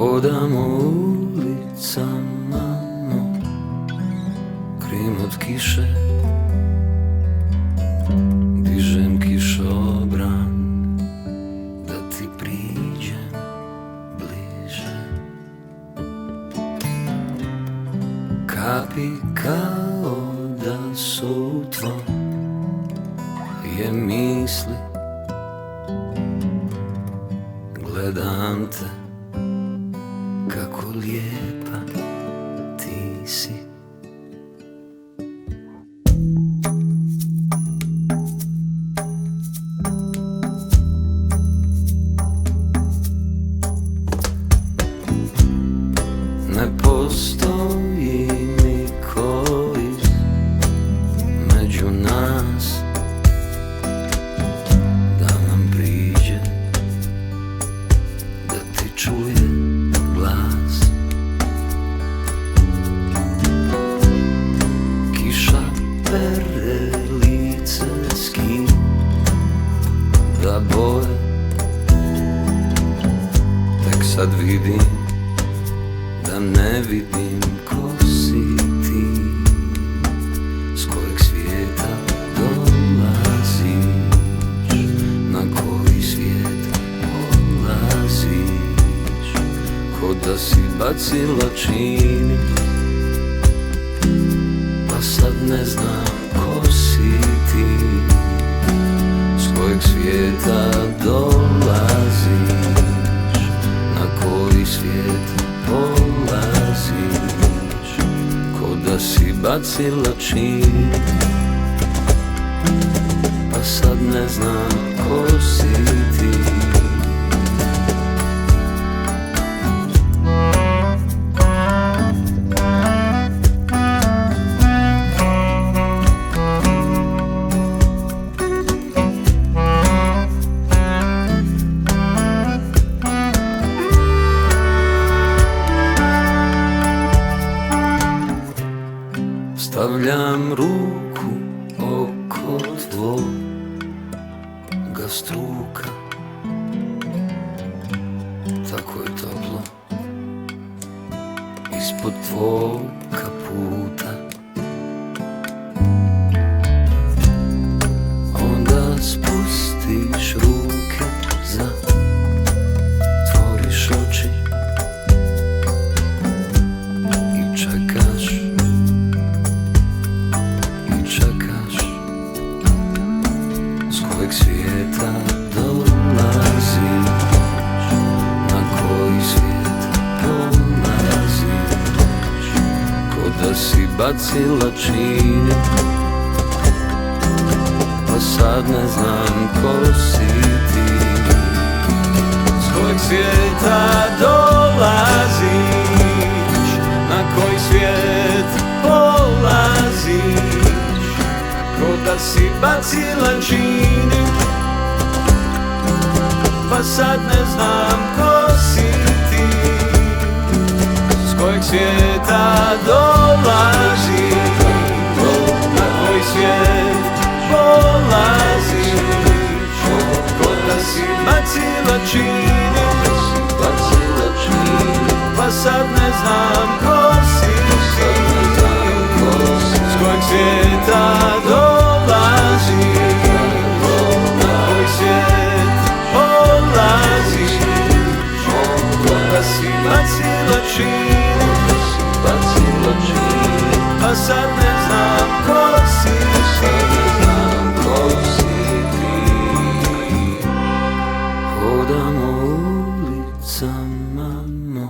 Hodamo ulicama, no krim od kiše, dižem kišobran da ti priđem bliže. Kapi kao da su tvoje misli, gledam te kako lijepa ti si. Ne postoji niko između nas da nam priđe, da ti čuje glas. Kiša pere lice, skida boje, tek sad vidim da ne vidim ko si ti, s kojeg svijeta dolaziš, na koji svijet polaziš, ko da si bacila čini, pa sad ne znam ko si ti, s kojeg svijeta dolaziš, na koji svijet polaziš, ko da si bacila čin, pa sad ne znam ko si ti. Stavljam ruku oko tvoga struka, tako je toplo ispod tvog kaputa. Onda spustiš ruke, zatvoriš oči i čekaš, kojeg svijeta dolaziš, na koji svijet polaziš, ko da si bacila čini, pa sad ne znam ko si ti, s kojeg svijeta dolaziš, na koji svijet polaziš, ko da si bacila čini, pa sad ne znam ko si ti, s kojeg svijeta dolaziš, na koji svijet polaziš, ko da si bacila čini, pa sad ne znam ko si ti, s kojeg svijeta dolaziš, na koji svijet polaziš, ko da si bacila čini, pa sad ne znam ko si ti. Hodamo ulicama, no